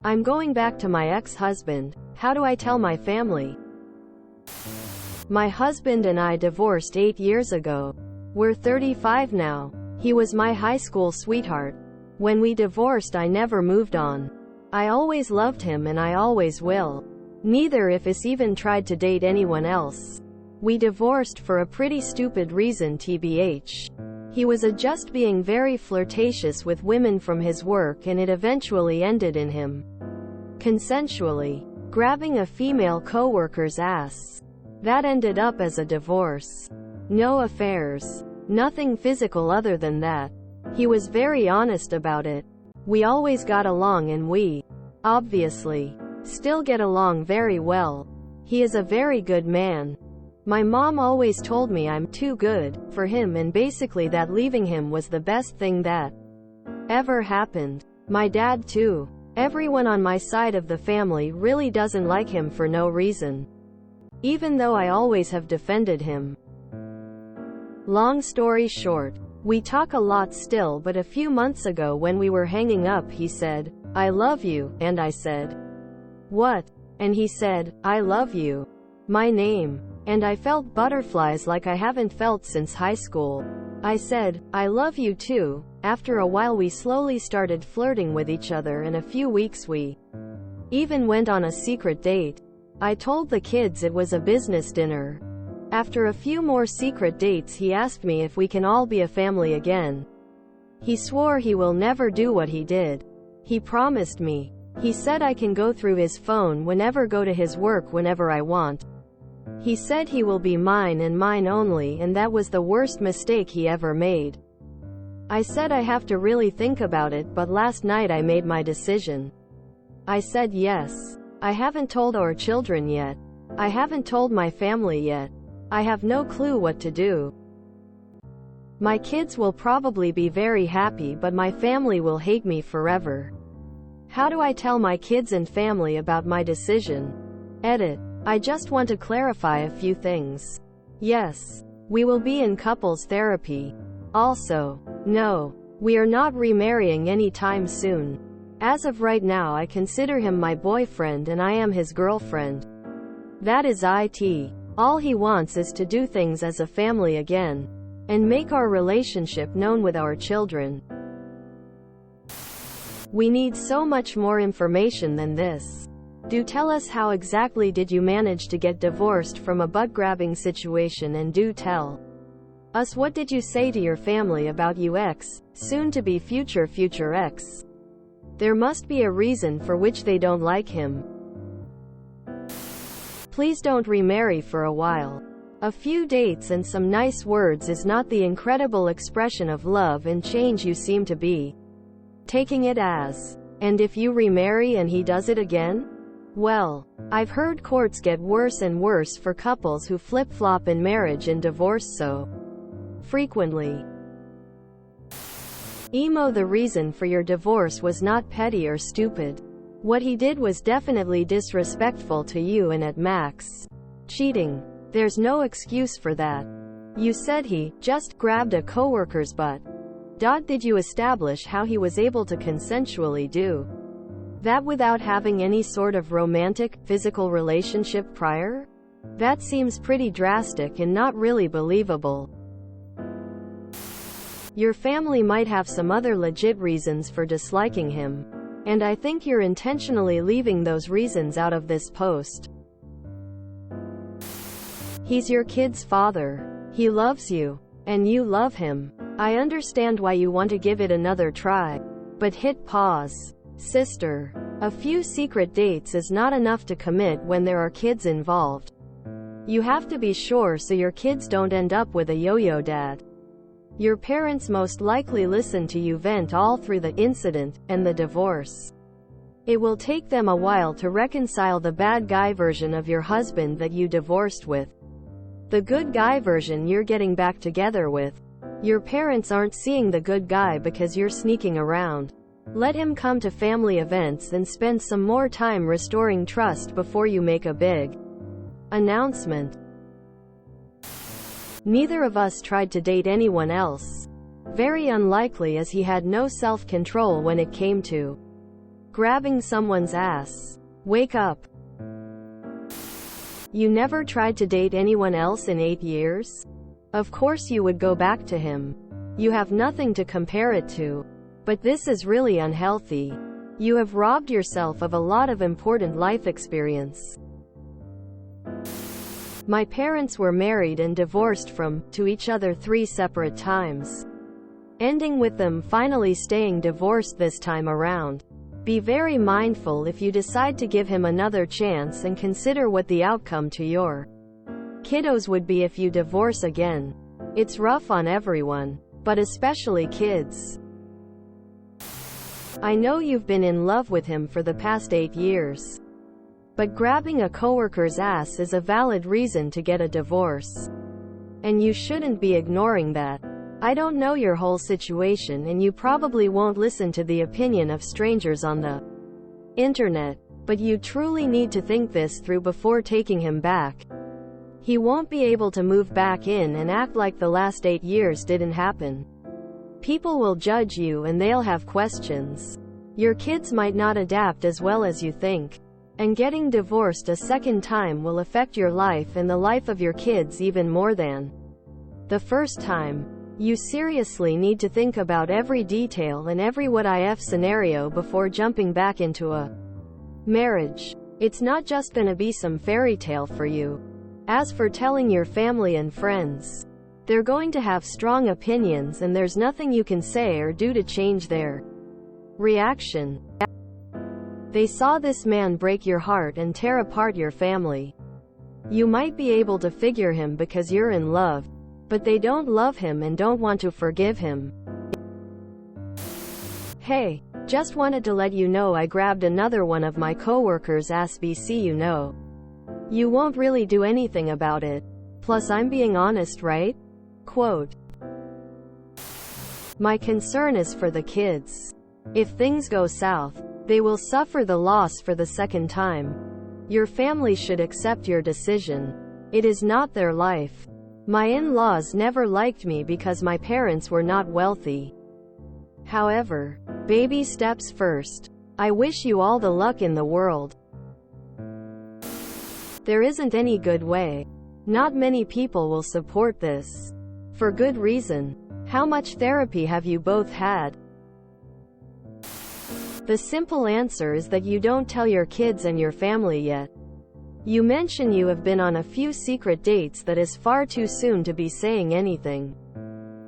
I'm going back to my ex-husband. How do I tell my family? My husband and I divorced 8 years ago. We're 35 now. He was my high school sweetheart. When we divorced, I never moved on. I always loved him and I always will. Neither of us even tried to date anyone else. We divorced for a pretty stupid reason, tbh. He was just being very flirtatious with women from his work, and it eventually ended in him consensually grabbing a female coworker's ass. That ended up as a divorce. No affairs. Nothing physical other than that. He was very honest about it. We always got along and we, obviously, still get along very well. He is a very good man. My mom always told me I'm too good for him, and basically that leaving him was the best thing that ever happened. My dad too. Everyone on my side of the family really doesn't like him for no reason, even though I always have defended him. Long story short, we talk a lot still, but a few months ago when we were hanging up, he said, "I love you," and I said, "What?" And he said, "I love you. My name." And I felt butterflies like I haven't felt since high school. I said, "I love you too." After a while we slowly started flirting with each other, and a few weeks we even went on a secret date. I told the kids it was a business dinner. After a few more secret dates, he asked me if we can all be a family again. He swore he will never do what he did. He promised me. He said I can go through his phone whenever, go to his work whenever I want. He said he will be mine and mine only, and that was the worst mistake he ever made. I said I have to really think about it, but last night I made my decision. I said yes. I haven't told our children yet. I haven't told my family yet. I have no clue what to do. My kids will probably be very happy, but my family will hate me forever. How do I tell my kids and family about my decision? Edit. I just want to clarify a few things. Yes, we will be in couples therapy. Also, no, we are not remarrying anytime soon. As of right now, I consider him my boyfriend and I am his girlfriend. That is it. All he wants is to do things as a family again, and make our relationship known with our children. We need so much more information than this. Do tell us, how exactly did you manage to get divorced from a butt-grabbing situation, and do tell us, what did you say to your family about your ex, soon to be future ex? There must be a reason for which they don't like him. Please don't remarry for a while. A few dates and some nice words is not the incredible expression of love and change you seem to be taking it as. And if you remarry and he does it again? Well, I've heard courts get worse and worse for couples who flip-flop in marriage and divorce so frequently. Emo, the reason for your divorce was not petty or stupid. What he did was definitely disrespectful to you and at max cheating. There's no excuse for that. You said he just grabbed a coworker's butt. Did you establish how he was able to consensually do that without having any sort of romantic, physical relationship prior? That seems pretty drastic and not really believable. Your family might have some other legit reasons for disliking him, and I think you're intentionally leaving those reasons out of this post. He's your kid's father. He loves you, and you love him. I understand why you want to give it another try, but hit pause. Sister, a few secret dates is not enough to commit when there are kids involved. You have to be sure so your kids don't end up with a yo-yo dad. Your parents most likely listen to you vent all through the incident and the divorce. It will take them a while to reconcile the bad guy version of your husband that you divorced with the good guy version you're getting back together with. Your parents aren't seeing the good guy because you're sneaking around. Let him come to family events and spend some more time restoring trust before you make a big announcement. Neither of us tried to date anyone else. Very unlikely, as he had no self-control when it came to Grabbing someone's ass. Wake up. You never tried to date anyone else in 8 years? Of course you would go back to him. You have nothing to compare it to. But this is really unhealthy. You have robbed yourself of a lot of important life experience. My parents were married and divorced to each other 3 separate times, ending with them finally staying divorced this time around. Be very mindful if you decide to give him another chance, and consider what the outcome to your kiddos would be if you divorce again. It's rough on everyone, but especially kids. I know you've been in love with him for the past 8 years. But grabbing a coworker's ass is a valid reason to get a divorce. And you shouldn't be ignoring that. I don't know your whole situation, and you probably won't listen to the opinion of strangers on the internet. But you truly need to think this through before taking him back. He won't be able to move back in and act like the last 8 years didn't happen. People will judge you and they'll have questions. Your kids might not adapt as well as you think. And getting divorced a second time will affect your life and the life of your kids even more than the first time. You seriously need to think about every detail and every what if scenario before jumping back into a marriage. It's not just gonna be some fairy tale for you. As for telling your family and friends, they're going to have strong opinions, and there's nothing you can say or do to change their reaction. They saw this man break your heart and tear apart your family. You might be able to figure him because you're in love, but they don't love him and don't want to forgive him. Hey, just wanted to let you know I grabbed another one of my coworkers' ass. BC, you know. You won't really do anything about it. Plus I'm being honest, right? Quote. My concern is for the kids. If things go south, they will suffer the loss for the second time. Your family should accept your decision. It is not their life. My in-laws never liked me because my parents were not wealthy. However, baby steps first. I wish you all the luck in the world. There isn't any good way. Not many people will support this. For good reason. How much therapy have you both had? The simple answer is that you don't tell your kids and your family yet. You mention you have been on a few secret dates. That is far too soon to be saying anything.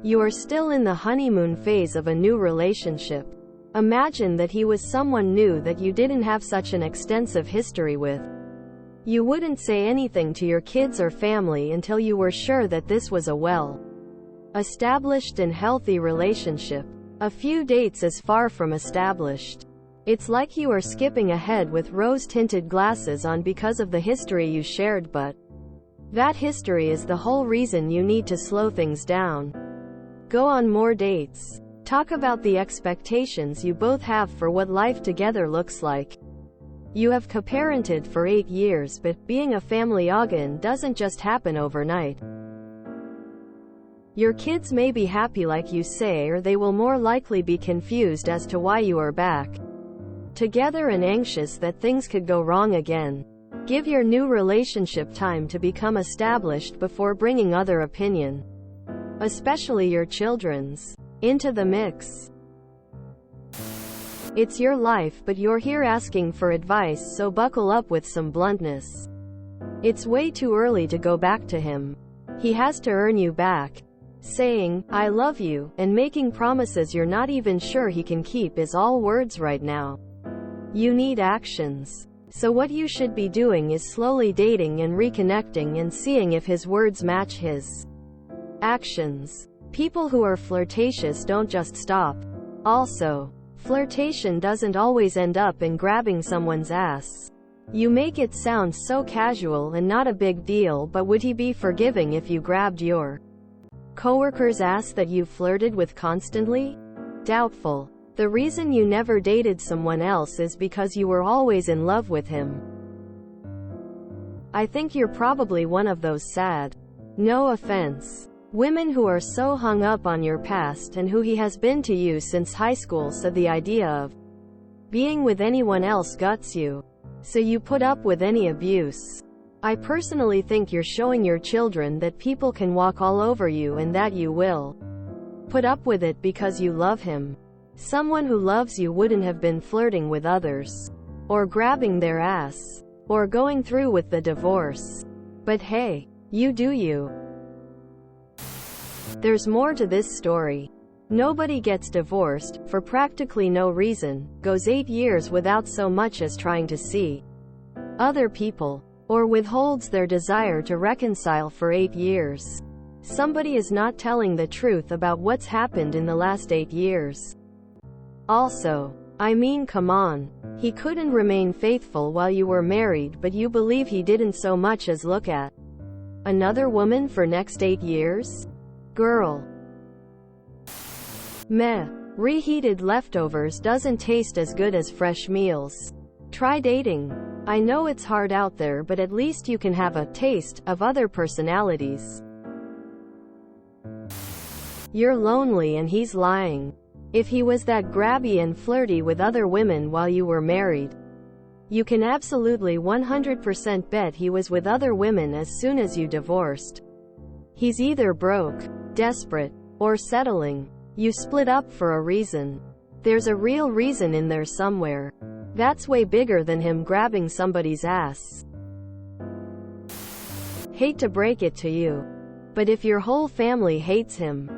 You are still in the honeymoon phase of a new relationship. Imagine that he was someone new that you didn't have such an extensive history with. You wouldn't say anything to your kids or family until you were sure that this was a well-established and healthy relationship. A few dates is far from established. It's like you are skipping ahead with rose-tinted glasses on because of the history you shared, but that history is the whole reason you need to slow things down. Go on more dates. Talk about the expectations you both have for what life together looks like. You have co-parented for 8 years, but being a family organ doesn't just happen overnight. Your kids may be happy like you say, or they will more likely be confused as to why you are back together and anxious that things could go wrong again. Give your new relationship time to become established before bringing other opinion, especially your children's, into the mix. It's your life, but you're here asking for advice, so buckle up with some bluntness. It's way too early to go back to him. He has to earn you back. Saying, "I love you," and making promises you're not even sure he can keep is all words right now. You need actions. So what you should be doing is slowly dating and reconnecting and seeing if his words match his actions. People who are flirtatious don't just stop. Also, flirtation doesn't always end up in grabbing someone's ass. You make it sound so casual and not a big deal, but would he be forgiving if you grabbed your coworker's ass that you flirted with constantly? Doubtful. The reason you never dated someone else is because you were always in love with him. I think you're probably one of those sad, no offense, women who are so hung up on your past and who he has been to you since high school, so the idea of Being with anyone else guts you. So you put up with any abuse. I personally think you're showing your children that people can walk all over you and that you will put up with it because you love him. Someone who loves you wouldn't have been flirting with others, or grabbing their ass, or going through with the divorce. But hey, you do you. There's more to this story. Nobody gets divorced, for practically no reason, goes 8 years without so much as trying to see other people, or withholds their desire to reconcile for 8 years. Somebody is not telling the truth about what's happened in the last 8 years. Also, I mean, come on. He couldn't remain faithful while you were married, but you believe he didn't so much as look at another woman for next 8 years? Girl. Meh. Reheated leftovers doesn't taste as good as fresh meals. Try dating. I know it's hard out there, but at least you can have a taste of other personalities. You're lonely and he's lying. If he was that grabby and flirty with other women while you were married, you can absolutely 100% bet he was with other women as soon as you divorced. He's either broke, desperate, or settling. You split up for a reason. There's a real reason in there somewhere. That's way bigger than him grabbing somebody's ass. Hate to break it to you, but if your whole family hates him,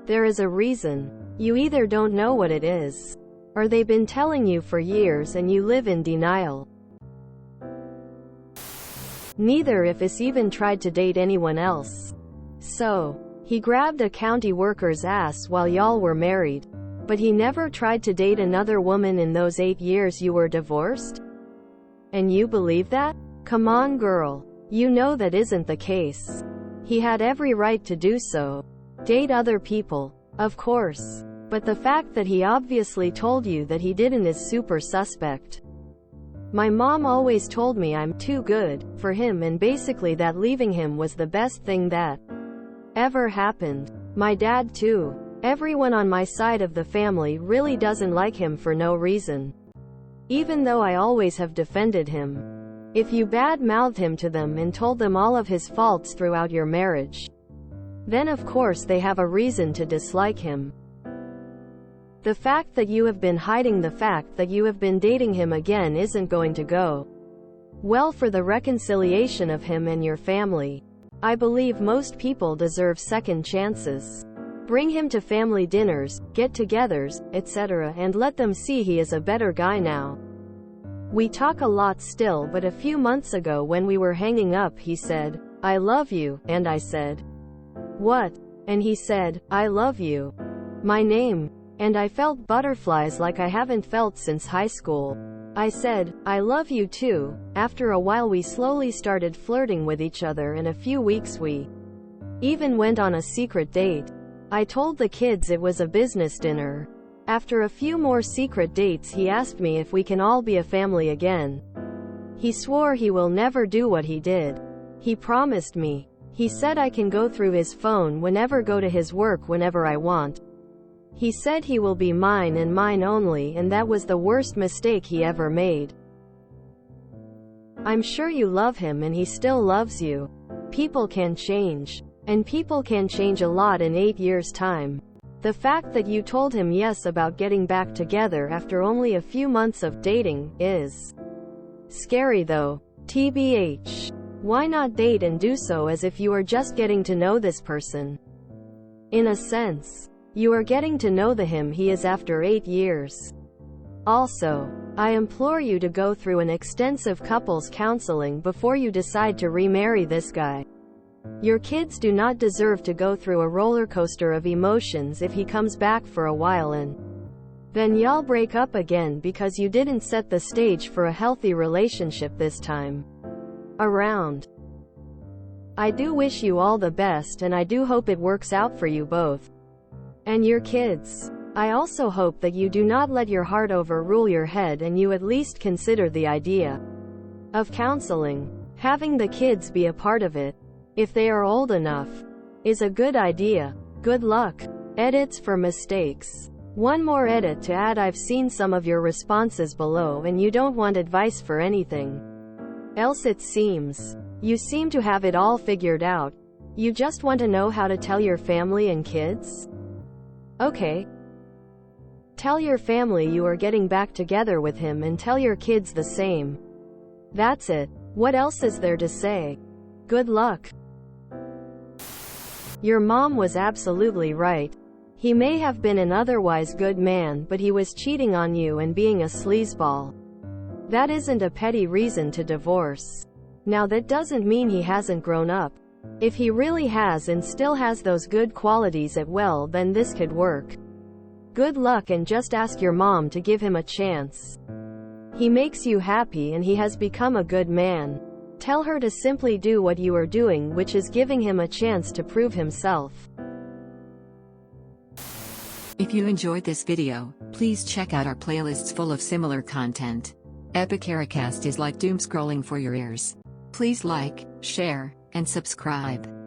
there is a reason. You either don't know what it is, or they've been telling you for years and you live in denial. Neither if he's even tried to date anyone else. So, he grabbed a county worker's ass while y'all were married, but he never tried to date another woman in those 8 years you were divorced? And you believe that? Come on, girl. You know that isn't the case. He had every right to do so. Date other people, of course. But the fact that he obviously told you that he didn't is super suspect. My mom always told me I'm too good for him, and basically that leaving him was the best thing that ever happened. My dad too. Everyone on my side of the family really doesn't like him for no reason, even though I always have defended him. If you bad-mouthed him to them and told them all of his faults throughout your marriage, then of course they have a reason to dislike him. The fact that you have been hiding the fact that you have been dating him again isn't going to go well for the reconciliation of him and your family. I believe most people deserve second chances. Bring him to family dinners, get-togethers, etc., and let them see he is a better guy now. We talk a lot still, but a few months ago when we were hanging up he said, "I love you," and I said, "What?" And he said, "I love you. My name." And I felt butterflies like I haven't felt since high school. I said, "I love you too." After a while we slowly started flirting with each other, and a few weeks we even went on a secret date. I told the kids it was a business dinner. After a few more secret dates he asked me if we can all be a family again. He swore he will never do what he did. He promised me. He said I can go through his phone whenever, go to his work whenever I want. He said he will be mine and mine only, and that was the worst mistake he ever made. I'm sure you love him and he still loves you. People can change. And people can change a lot in 8 years' time. The fact that you told him yes about getting back together after only a few months of dating is scary though. TBH. Why not date and do so as if you are just getting to know this person? In a sense, you are getting to know the him he is after 8 years. Also, I implore you to go through an extensive couples counseling before you decide to remarry this guy. Your kids do not deserve to go through a roller coaster of emotions if he comes back for a while and then y'all break up again because you didn't set the stage for a healthy relationship this time around. I do wish you all the best, and I do hope it works out for you both and your kids. I also hope that you do not let your heart overrule your head and you at least consider the idea of counseling. Having the kids be a part of it, if they are old enough, is a good idea. Good luck. Edits for mistakes. One more edit to add: I've seen some of your responses below and you don't want advice for anything else it seems. You seem to have it all figured out. You just want to know how to tell your family and kids? Okay. Tell your family you are getting back together with him and tell your kids the same. That's it. What else is there to say? Good luck. Your mom was absolutely right. He may have been an otherwise good man, but he was cheating on you and being a sleazeball. That isn't a petty reason to divorce. Now that doesn't mean he hasn't grown up. If he really has and still has those good qualities then this could work. Good luck, and just ask your mom to give him a chance. He makes you happy and he has become a good man. Tell her to simply do what you are doing, which is giving him a chance to prove himself. If you enjoyed this video, please check out our playlists full of similar content. Epic Ericast is like doom scrolling for your ears. Please like, share, and subscribe.